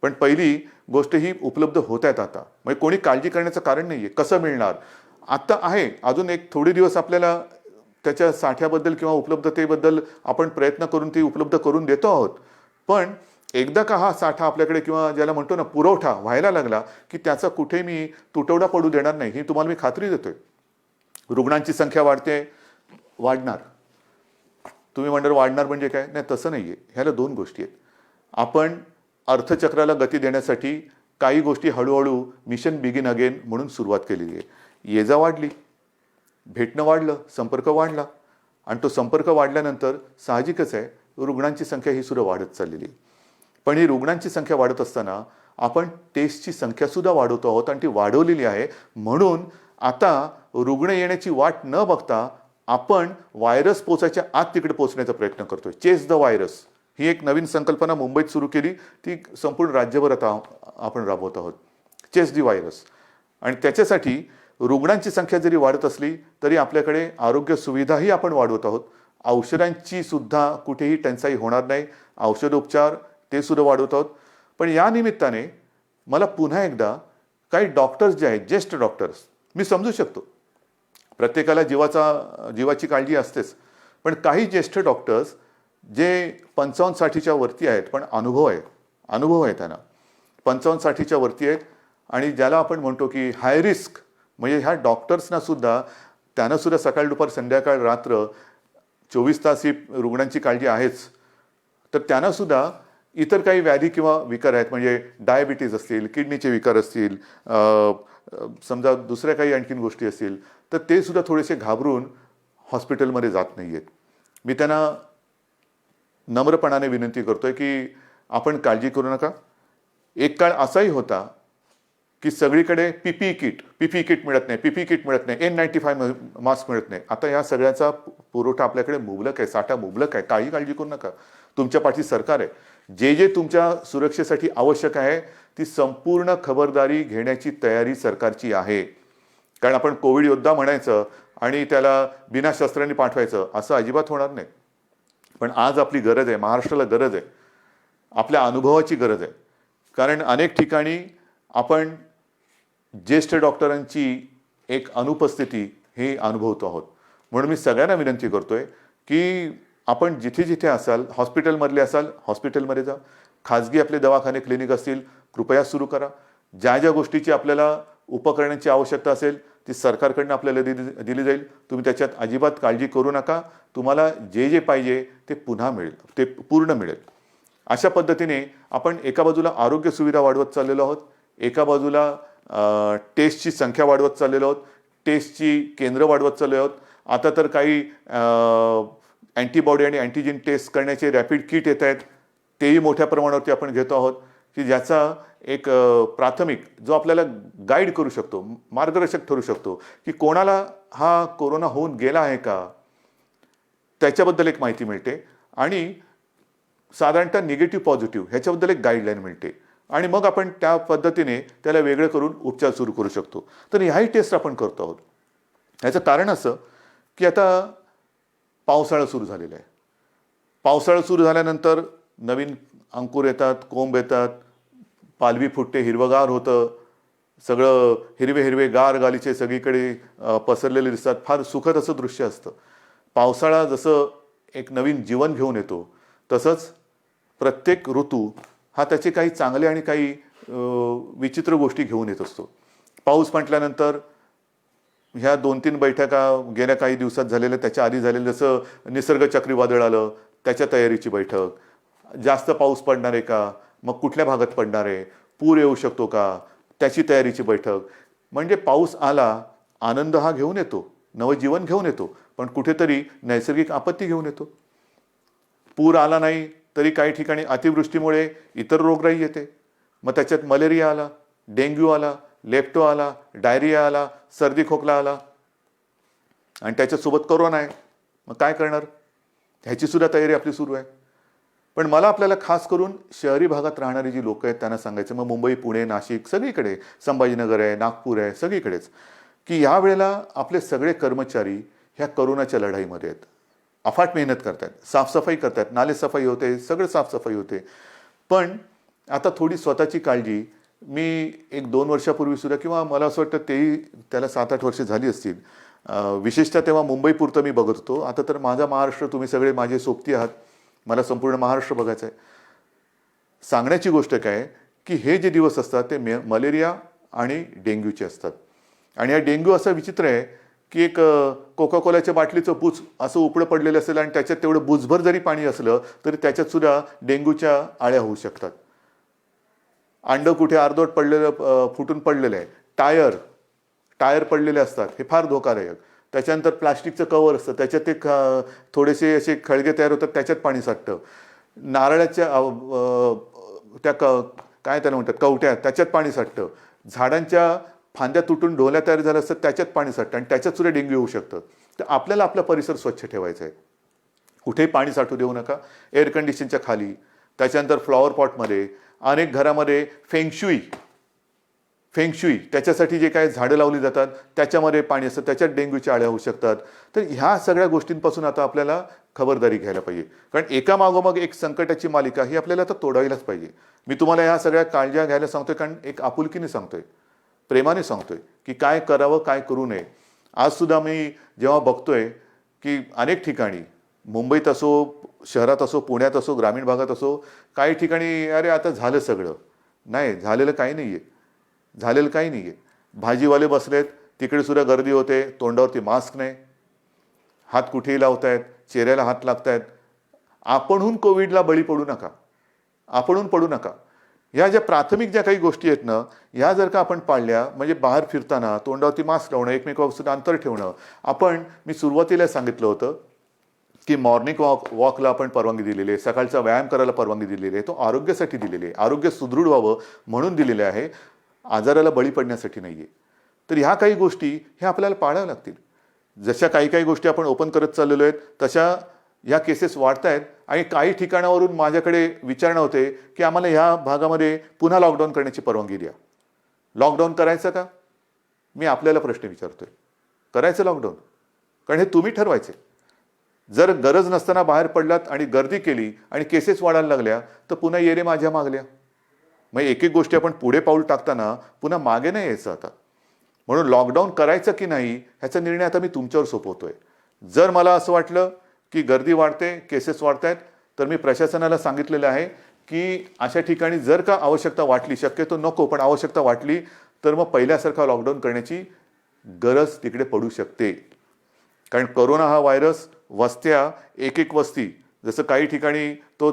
पण पहिली गोष्ट ही उपलब्ध होत आहेत आता, म्हणजे कोणी काळजी करण्याचं कारण नाही आहे. कसं मिळणार आता आहे, अजून एक थोडे दिवस आपल्याला त्याच्या साठ्याबद्दल किंवा उपलब्धतेबद्दल आपण प्रयत्न करून ती उपलब्ध करून देतो आहोत. पण एकदा का हा साठा आपल्याकडे किंवा ज्याला म्हणतो ना पुरवठा व्हायला लागला की त्याचा कुठे मी तुटवडा पडू देणार नाही, ही तुम्हाला मी खात्री देतोय. रुग्णांची संख्या वाढणार. तुम्ही म्हणणार वाढणार म्हणजे काय, नाही तसं नाही आहे. ह्याला दोन गोष्टी आहेत. आपण अर्थचक्राला गती देण्यासाठी काही गोष्टी हळूहळू मिशन बिगिन अगेन म्हणून सुरुवात केलेली आहे. ये जा वाढली, भेटणं वाढलं, संपर्क वाढला आणि तो संपर्क वाढल्यानंतर साहजिकच आहे रुग्णांची संख्या ही सुद्धा वाढत चाललेली आहे. पण ही रुग्णांची संख्या वाढत असताना आपण टेस्टची संख्या सुद्धा वाढवतो आहोत आणि ती वाढवलेली आहे. म्हणून आता रुग्ण येण्याची वाट न बघता आपण व्हायरस पोचायच्या आत तिकडे पोहोचण्याचा प्रयत्न करतोय. चेस द व्हायरस ही एक नवीन संकल्पना मुंबईत सुरू केली, ती संपूर्ण राज्यभर आता आपण राबवत आहोत. Chase the virus. आणि त्याच्यासाठी रुग्णांची संख्या जरी वाढत असली तरी आपल्याकडे आरोग्य सुविधाही आपण वाढवत आहोत. औषधांची सुद्धा कुठेही टंचाई होणार नाही, औषधोपचार ते सुद्धा वाढवत आहोत. पण या निमित्ताने मला पुन्हा एकदा काही डॉक्टर्स जे आहेत, ज्येष्ठ डॉक्टर्स, मी समजू शकतो प्रत्येकाला जीवाची काळजी असतेच, पण काही ज्येष्ठ डॉक्टर्स जे 55-60च्या वरती आहेत पण अनुभव आहे त्यांना, 55-60च्या वरती आहेत आणि ज्याला आपण म्हणतो की हाय रिस्क, म्हणजे ह्या डॉक्टर्सना सुद्धा त्यांना सुद्धा सकाळ दुपार संध्याकाळ रात्र 24 तास ही रुग्णांची काळजी आहेच. तर त्यांना सुद्धा इतर काही व्याधी किंवा विकार आहेत, म्हणजे डायबिटीज असतील, किडनीचे विकार असतील, समजा दुसऱ्या काही आणखीन गोष्टी असतील, तर ते सुद्धा थोडेसे घाबरून हॉस्पिटलमध्ये जात नाही आहेत. मी त्यांना नम्रपणाने विनंती करतोय की आपण काळजी करू नका. एक काळ असाही होता की सगळीकडे पीपीई किट मिळत नाही, N95 मास्क मिळत नाही. आता या सगळ्याचा पुरवठा आपल्याकडे मुबलक आहे, साठा मुबलक आहे. काही काळजी करू नका. तुमच्या पाठी सरकार आहे. जे तुमच्या सुरक्षेसाठी आवश्यक आहे ती संपूर्ण खबरदारी घेण्याची तयारी सरकारची आहे. कारण आपण कोविड योद्धा म्हणायचं आणि त्याला बिना शस्त्रांनी पाठवायचं असं अजिबात होणार नाही. पण आज आपली गरज आहे, महाराष्ट्राला गरज आहे, आपल्या अनुभवाची गरज आहे. कारण अनेक ठिकाणी आपण ज्येष्ठ डॉक्टरांची एक अनुपस्थिती हे अनुभवतो आहोत. म्हणून मी सगळ्यांना विनंती करतोय की आपण जिथे जिथे असाल, हॉस्पिटलमधले असाल हॉस्पिटलमध्ये जा, खाजगी आपले दवाखाने क्लिनिक असतील कृपया सुरू करा. ज्या ज्या गोष्टीची आपल्याला उपकरणांची आवश्यकता असेल ती सरकारकडनं आपल्याला दिली जाईल. तुम्ही त्याच्यात अजिबात काळजी करू नका. तुम्हाला जे जे पाहिजे ते पुन्हा मिळेल, ते पूर्ण मिळेल. अशा पद्धतीने आपण एका बाजूला आरोग्य सुविधा वाढवत चाललेलो आहोत, एका बाजूला टेस्टची संख्या वाढवत चाललेलो आहोत, टेस्टची केंद्र वाढवत चाललो आहोत. आता तर काही अँटीबॉडी आणि अँटीजेन टेस्ट करण्याचे रॅपिड किट येत आहेत, तेही मोठ्या प्रमाणावरती आपण घेतो आहोत की ज्याचा एक प्राथमिक जो आपल्याला गाईड करू शकतो, मार्गदर्शक ठरू शकतो की कोणाला हा कोरोना होऊन गेला आहे का, त्याच्याबद्दल एक माहिती मिळते आणि साधारणतः निगेटिव्ह पॉझिटिव्ह ह्याच्याबद्दल एक गाईडलाईन मिळते आणि मग आपण त्या पद्धतीने त्याला वेगळं करून उपचार सुरू करू शकतो. तर ह्याही टेस्ट आपण करतो आहोत. ह्याचं कारण असं की आता पावसाळा सुरू झालेला आहे. पावसाळा सुरू झाल्यानंतर नवीन अंकुर येतात, कोंब येतात, पालवी फुटते, हिरवगार होतं, सगळं हिरवे हिरवे गार गालीचे सगळीकडे पसरलेले दिसतात. फार सुखद असं दृश्य असतं. पावसाळा जसं एक नवीन जीवन घेऊन येतो तसंच प्रत्येक ऋतू हा त्याचे काही चांगले आणि काही विचित्र गोष्टी घेऊन येत असतो. पाऊस म्हटल्यानंतर ह्या 2-3 बैठका गेल्या काही दिवसात झालेल्या, त्याच्या आधी झालेलं जसं निसर्ग चक्रीवादळ आलं त्याच्या तयारीची बैठक, जास्त पाऊस पडणार आहे का, मग कुठल्या भागात पडणार आहे, पूर येऊ शकतो का, त्याची तयारीची बैठक. म्हणजे पाऊस आला, आनंद हा घेऊन येतो, नवजीवन घेऊन येतो, पण कुठेतरी नैसर्गिक आपत्ती घेऊन येतो. पूर आला नाही तरी काही ठिकाणी अतिवृष्टीमुळे इतर रोगराई येते. मग त्याच्यात मलेरिया आला, डेंग्यू आला, लेप्टो आला, डायरिया आला, सर्दी खोकला आला आणि त्याच्यासोबत कोरोना आहे. मग काय करणार, ह्याची सुद्धा तयारी आपली सुरू आहे. पण मला आपल्याला खास करून शहरी भागात राहणारी जी लोक आहेत त्यांना सांगायचं, मग मुंबई, पुणे, नाशिक सगळीकडे, संभाजीनगर आहे, नागपूर आहे, सगळीकडेच, की या वेळेला आपले सगळे कर्मचारी ह्या कोरोनाच्या लढाईमध्ये आहेत. अफाट मेहनत करतात, साफसफाई करतात, नाले सफाई होते, सगळं साफसफाई होते. पण आता थोडी स्वतःची काळजी मी 1-2 वर्षापूर्वी सुद्धा, किंवा मला असं वाटतं तेही त्याला 7-8 वर्ष झाली असतील, विशेषतः तेव्हा मुंबईपुरतं मी बघत होतो. आता तर माझा महाराष्ट्र, तुम्ही सगळे माझे सोबती आहात, मला संपूर्ण महाराष्ट्र बघायचं आहे. सांगण्याची गोष्ट काय की हे जे दिवस असतात ते मलेरिया आणि डेंग्यूचे असतात. आणि हा डेंग्यू असा विचित्र आहे की एक कोका कोलाच्या बाटलीचं पूच असं उपडं पडलेलं असेल आणि त्याच्यात तेवढं बुजभर जरी पाणी असलं तरी त्याच्यात सुद्धा डेंग्यूच्या आळ्या होऊ शकतात. अंडं कुठे अर्धवट पडलेलं, फुटून पडलेलं आहे, टायर पडलेले असतात, हे फार धोकादायक. त्याच्यानंतर प्लास्टिकचं कवर असतं, त्याच्यात ते थोडेसे असे खळगे तयार होतात, त्याच्यात पाणी साठतं. नारळाच्या त्या काय त्याला म्हणतात, कवट्या, त्याच्यात पाणी साठतं. झाडांच्या फांद्या तुटून ढोल्या तयार झाल्या असतात, त्याच्यात पाणी साठतं आणि त्याच्यात सुद्धा डेंग्यू होऊ शकतं. तर आपल्याला आपला परिसर स्वच्छ ठेवायचा आहे. कुठेही पाणी साठू देऊ नका. एअर कंडिशनच्या खाली, त्याच्यानंतर फ्लॉवर पॉटमध्ये, अनेक घरामध्ये फेंगशुई त्याच्यासाठी जे काय झाडं लावली जातात त्याच्यामध्ये पाणी असतं, त्याच्यात डेंग्यूच्या आळ्या होऊ शकतात. तर ह्या सगळ्या गोष्टींपासून आता आपल्याला खबरदारी घ्यायला पाहिजे. कारण एका मागोमाग एक संकटाची मालिका ही आपल्याला आता तोडायलाच पाहिजे. मी तुम्हाला ह्या सगळ्या काळज्या घ्यायला सांगतोय कारण एक आपुलकीने सांगतोय, प्रेमाने सांगतोय की काय करावं, काय करू नये. आज सुद्धा मी जेव्हा बघतोय की अनेक ठिकाणी, मुंबईत असो, शहरात असो, पुण्यात असो, ग्रामीण भागात असो, काही ठिकाणी अरे आता झालं सगळं. नाही, झालेलं काही नाही आहे, झालेलं काही नाही आहे. भाजीवाले बसलेत, तिकडे सुद्धा गर्दी होते, तोंडावरती मास्क नाही, हात कुठेही लावतायत, चेहऱ्याला हात लागतायत. आपणहून कोविडला बळी पडू नका, आपणहून पडू नका. ह्या ज्या प्राथमिक ज्या काही गोष्टी आहेत ना, ह्या जर का आपण पाळल्या, म्हणजे बाहेर फिरताना तोंडावरती मास्क लावणं, एकमेकांपासून अंतर ठेवणं. मी सुरुवातीला सांगितलं होतं की मॉर्निंग वॉकला आपण परवानगी दिलेली आहे, सकाळचा व्यायाम करायला परवानगी दिलेली आहे. तो आरोग्यासाठी दिलेली आहे, आरोग्य सुदृढ व्हावं म्हणून दिलेले आहे, आजाराला बळी पडण्यासाठी नाही आहे. तर ह्या काही गोष्टी ह्या आपल्याला पाळाव्या लागतील. जशा काही गोष्टी आपण ओपन करत चाललेलो आहेत तशा ह्या केसेस वाढत आहेत. आणि काही ठिकाणावरून माझ्याकडे विचारणा होते की आम्हाला ह्या भागामध्ये पुन्हा लॉकडाऊन करण्याची परवानगी द्या. लॉकडाऊन करायचं का? मी आपल्याला प्रश्न विचारतोय, करायचं लॉकडाऊन? कारण हे तुम्ही ठरवायचे. जर गरज नसताना बाहेर पडलात आणि गर्दी केली आणि केसेस वाढायला लागल्या तर पुन्हा येरे माझ्या मागल्या. मग एक एक गोष्टी आपण पुढे पाऊल टाकताना पुन्हा मागे नाही यायचं आता. म्हणून लॉकडाऊन करायचं की नाही ह्याचा निर्णय आता मी तुमच्यावर सोपवतोय. जर मला असं वाटलं की गर्दी वाढते, केसेस वाढत आहेत, तर मी प्रशासनाला सांगितलेलं आहे की अशा ठिकाणी जर का आवश्यकता वाटली, शक्यतो नको पण आवश्यकता वाटली तर मग पहिल्यासारखा लॉकडाऊन करण्याची गरज तिकडे पडू शकते. कारण कोरोना हा व्हायरस वस्त्या, एक एक वस्ती, जसं काही ठिकाणी तो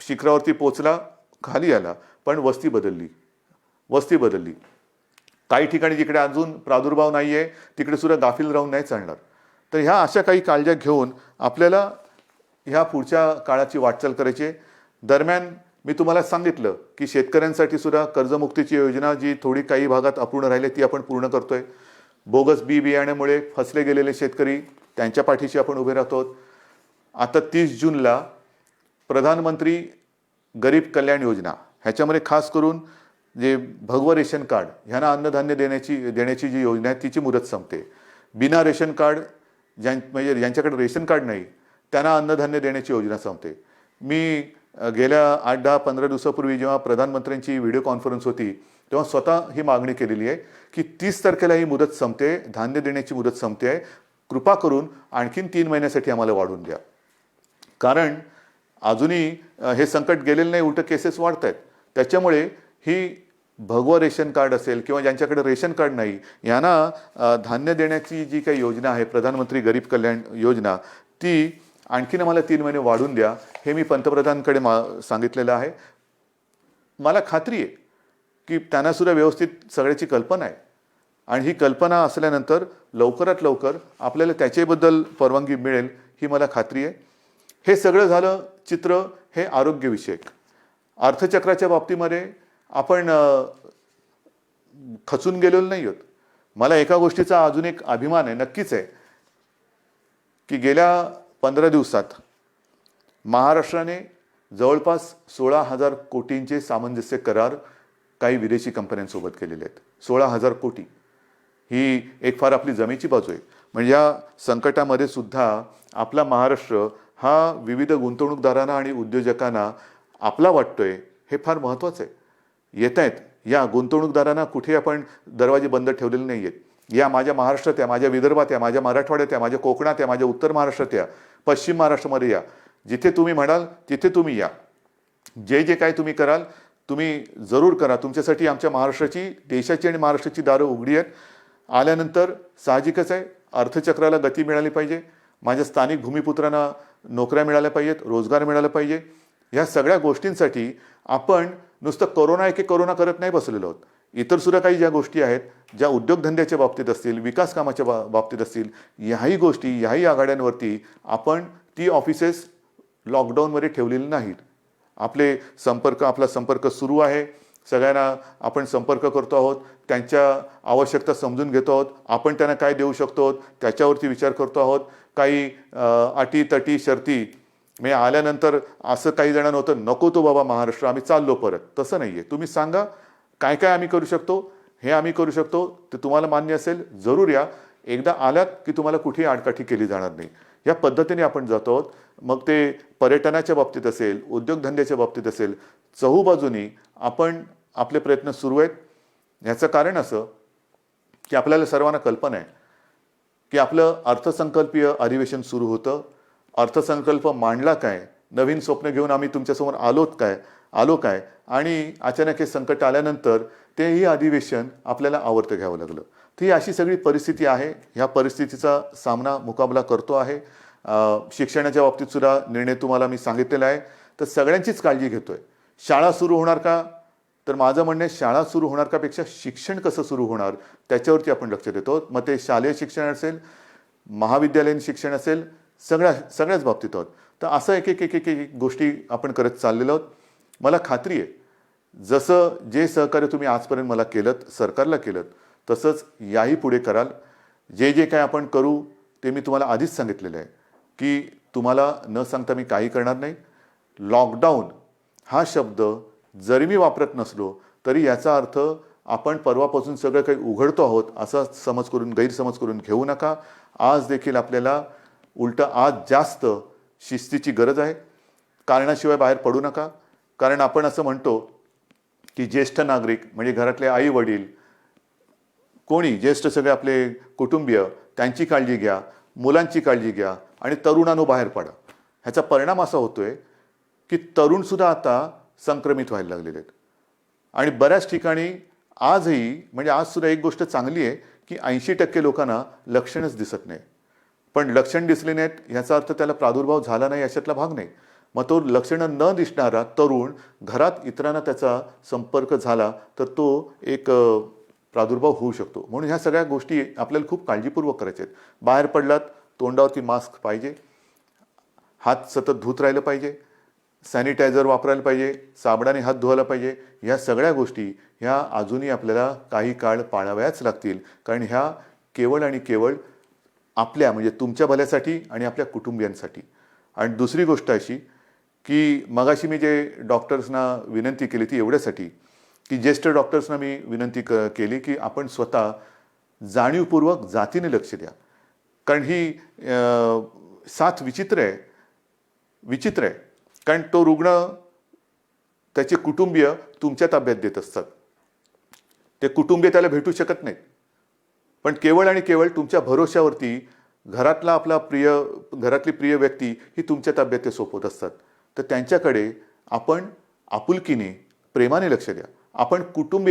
शिखरावरती पोचला, खाली आला, पण वस्ती बदलली. काही ठिकाणी जिकडे अजून प्रादुर्भाव नाही आहे तिकडे सुद्धा गाफील राहून नाही चालणार. तर ह्या अशा काही काळज्या घेऊन आपल्याला ह्या पुढच्या काळाची वाटचाल करायची. दरम्यान मी तुम्हाला सांगितलं की शेतकऱ्यांसाठी सुद्धा कर्जमुक्तीची योजना जी थोडी काही भागात अपूर्ण राहिली ती आपण पूर्ण करतोय. बोगस बियाण्यामुळे फसले गेलेले शेतकरी त्यांच्या पाठीशी आपण उभे राहतो. आता 30 जूनला प्रधानमंत्री गरीब कल्याण योजना ह्याच्यामध्ये खास करून जे भगवं रेशन कार्ड ह्यांना अन्नधान्य देण्याची जी योजना आहे तिची मुदत संपते. बिना रेशन कार्ड म्हणजे ज्यांच्याकडे रेशन कार्ड नाही त्यांना अन्नधान्य देण्याची योजना संपते. मी गेल्या 8-10-15 दिवसापूर्वी जेव्हा प्रधानमंत्र्यांची व्हिडिओ कॉन्फरन्स होती तेव्हा स्वतः ही मागणी केलेली आहे की 30 तारखेला ही मुदत संपते, धान्य देण्याची मुदत संपते आहे, कृपा करून आणखीन 3 महिन्यासाठी आम्हाला वाढवून द्या. कारण अजूनही हे संकट गेलेलं नाही, उलट केसेस वाढत आहेत. त्याच्यामुळे ही भगवं रेशन कार्ड असेल किंवा ज्यांच्याकडे रेशन कार्ड नाही यांना धान्य देण्याची जी काही योजना आहे प्रधानमंत्री गरीब कल्याण योजना, ती आणखीन आम्हाला 3 महिने वाढून द्या हे मी पंतप्रधानांकडे सांगितलेलं आहे. मला खात्री आहे की त्यांना सुद्धा व्यवस्थित सगळ्याची कल्पना आहे आणि ही कल्पना असल्यानंतर लवकरात लवकर आपल्याला त्याच्याबद्दल परवानगी मिळेल ही मला खात्री आहे. हे सगळं झालं चित्र हे आरोग्यविषयक. अर्थचक्राच्या बाबतीमध्ये आपण खचून गेलेलो नाही आहोत. मला एका गोष्टीचा अजून एक अभिमान आहे, नक्कीच आहे, की गेल्या 15 दिवसात महाराष्ट्राने जवळपास 16,000 कोटींचे सामंजस्य करार काही विदेशी कंपन्यांसोबत केलेले आहेत. 16,000 कोटी ही एक फार आपली जमेची बाजू आहे. म्हणजे या संकटामध्ये सुद्धा आपला महाराष्ट्र हा विविध गुंतवणूकदारांना आणि उद्योजकांना आपला वाटतोय हे फार महत्त्वाचं आहे. येत आहेत या गुंतवणूकदारांना कुठे आपण दरवाजे बंद ठेवलेले नाही आहेत. या माझ्या महाराष्ट्रात या, माझ्या विदर्भात या, माझ्या मराठवाड्यात या, माझ्या कोकणात या, माझ्या उत्तर महाराष्ट्रात या, पश्चिम महाराष्ट्रामध्ये या, जिथे तुम्ही म्हणाल तिथे तुम्ही या. जे जे काय तुम्ही कराल तुम्ही जरूर करा. तुमच्यासाठी आमच्या महाराष्ट्राची, देशाची आणि महाराष्ट्राची दारं उघडी आहेत. आल्यानंतर साहजिकच आहे अर्थचक्राला गती मिळाली पाहिजे. माझ्या स्थानिक भूमिपुत्रांना नोकऱ्या मिळाल्या पाहिजेत, रोजगार मिळाला पाहिजे. ह्या सगळ्या गोष्टींसाठी आपण नुसतं कोरोना एके कोरोना करत नाही बसलेलो आहोत. इतर सुद्धा काही ज्या गोष्टी आहेत, ज्या उद्योगधंद्याच्या बाबतीत असतील, विकास कामाच्या बाबतीत असतील, ह्याही गोष्टी, ह्याही आघाड्यांवरती आपण ती ऑफिसेस लॉकडाऊनमध्ये ठेवलेली नाहीत. आपला संपर्क सुरू आहे. सगळ्यांना आपण संपर्क करतो आहोत, त्यांच्या आवश्यकता समजून घेतो आहोत, आपण त्यांना काय देऊ शकतो त्याच्यावरती विचार करतो आहोत. काही अटी तटी शर्ती मी आल्यानंतर असं काही जणांना होतं, नको तो बाबा महाराष्ट्र, आम्ही चाललो परत. तसं नाही आहे. तुम्ही सांगा काय काय आम्ही करू शकतो, हे आम्ही करू शकतो, ते तुम्हाला मान्य असेल जरूर या. एकदा आल्यात की तुम्हाला कुठेही आडकाठी केली जाणार नाही. या पद्धतीने आपण जातो आहोत. मग ते पर्यटनाच्या बाबतीत असेल, उद्योगधंद्याच्या बाबतीत असेल, चहूबाजूनी आपण आपले प्रयत्न सुरू आहेत. ह्याचं कारण असं की आपल्याला सर्वांना कल्पना आहे की आपलं अर्थसंकल्पीय अधिवेशन सुरू होतं. अर्थसंकल्प मांडला काय, नवीन स्वप्न घेऊन आम्ही तुमच्यासमोर आलो काय आणि अचानक हे संकट आल्यानंतर तेही अधिवेशन आपल्याला आवर्त घ्यावं लागलं. ती अशी सगळी परिस्थिती आहे. ह्या परिस्थितीचा मुकाबला करतो आहे. शिक्षणाच्या बाबतीत सुद्धा निर्णय तुम्हाला मी सांगितलेला आहे. तर सगळ्यांचीच काळजी घेतोय. शाळा सुरू होणार का, तर माझं म्हणणं आहे शाळा सुरू होणार का पेक्षा शिक्षण कसं सुरू होणार त्याच्यावरती आपण लक्ष देतो. मग ते शालेय शिक्षण असेल, महाविद्यालयीन शिक्षण असेल, सगळ्याच बाबतीत आहोत. तर असं एक गोष्टी आपण करत चाललेलो आहोत. मला खात्री आहे जसं जे सहकार्य तुम्ही आजपर्यंत मला केलं, सरकारला केलं, तसंच याही पुढे कराल. जे जे काय आपण करू ते मी तुम्हाला आधीच सांगितलेलं आहे की तुम्हाला न सांगता मी काही करणार नाही. लॉकडाऊन हा शब्द जरी मी वापरत नसलो तरी याचा अर्थ आपण परवापासून सगळं काही उघडतो आहोत असा गैरसमज करून घेऊ नका. आज देखील आपल्याला उलटं आज जास्त शिस्तीची गरज आहे. कारणाशिवाय बाहेर पडू नका. कारण आपण असं म्हणतो की ज्येष्ठ नागरिक म्हणजे घरातले आई वडील कोणी ज्येष्ठ सगळे आपले कुटुंबीय त्यांची काळजी घ्या, मुलांची काळजी घ्या आणि तरुणांनो बाहेर पडा. ह्याचा परिणाम असा होतोय की तरुणसुद्धा आता संक्रमित व्हायला लागलेले आहेत. आणि बऱ्याच ठिकाणी आजही म्हणजे आजसुद्धा एक गोष्ट चांगली आहे की 80% लोकांना लक्षणच दिसत नाही. पण लक्षण दिसले नाहीत ह्याचा अर्थ त्याला प्रादुर्भाव झाला नाही अशातला भाग नाही. मग तो लक्षणं न दिसणारा तरुण घरात इतरांना त्याचा संपर्क झाला तर तो एक प्रादुर्भाव होऊ शकतो. म्हणून ह्या सगळ्या गोष्टी आपल्याला खूप काळजीपूर्वक करायच्या आहेत. बाहेर पडलात तोंडावरती मास्क पाहिजे, हात सतत धुत राहिलं पाहिजे, सॅनिटायझर वापरायला पाहिजे, साबणाने हात धुवायला पाहिजे. ह्या सगळ्या गोष्टी ह्या अजूनही आपल्याला काही काळ पाळाव्याच लागतील. कारण ह्या केवळ आणि केवळ आपल्या म्हणजे तुमच्या भल्यासाठी आणि आपल्या कुटुंबियांसाठी. आणि दुसरी गोष्ट अशी की मगाशी मी जे डॉक्टर्सना विनंती केली ती एवढ्यासाठी की ज्येष्ठ डॉक्टर्सना मी विनंती केली की आपण स्वतः जाणीवपूर्वक जातीने लक्ष द्या. कारण ही साथ विचित्र आहे. कारण तो रुग्ण त्याचे कुटुंबीय तुमच्या ताब्यात देत असतात. ते कुटुंबीय त्याला भेटू शकत नाहीत. पण केवळ आणि केवळ तुमच्या भरोश्यावरती घरातली प्रिय व्यक्ती ही तुमच्या ताब्यात ते सोपवत असतात. तर त्यांच्याकडे आपण आपुलकीने प्रेमाने लक्ष द्या. आपण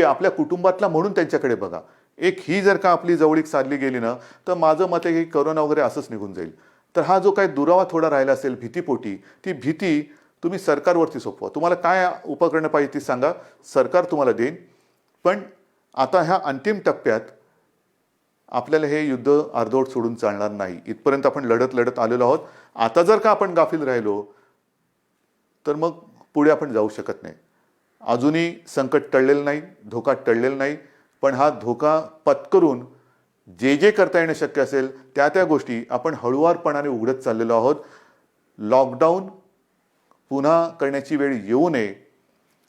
आपल्या कुटुंबातला म्हणून त्यांच्याकडे बघा. ही जर का आपली जवळीक साधली गेली ना तर माझं मत आहे की करोना वगैरे असंच निघून जाईल. तर हा जो काही दुरावा थोडा राहिला असेल भीतीपोटी ती भीती तुम्ही सरकारवरती सोपवा. तुम्हाला काय उपकरणं पाहिजे ती सांगा, सरकार तुम्हाला देईन. पण आता ह्या अंतिम टप्प्यात आपल्याला हे युद्ध अर्धवट सोडून चालणार नाही. इथपर्यंत आपण लढत आलेलो आहोत. आता जर का आपण गाफील राहिलो तर मग पुढे आपण जाऊ शकत नाही. अजूनही संकट टळलेलं नाही, धोका टळलेला नाही. पण हा धोका पत्करून जे करता येणं शक्य असेल त्या गोष्टी आपण हळुवारपणाने उघडत चाललेलो आहोत. लॉकडाऊन पुन्हा करण्याची वेळ येऊ नये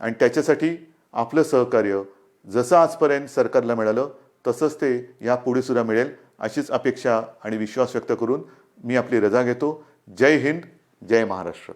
आणि त्याच्यासाठी आपलं सहकार्य जसं आजपर्यंत सरकारला मिळालं तसंच ते यापुढे सुद्धा मिळेल अशीच अपेक्षा आणि विश्वास व्यक्त करून मी आपली रजा घेतो. जय हिंद, जय महाराष्ट्र.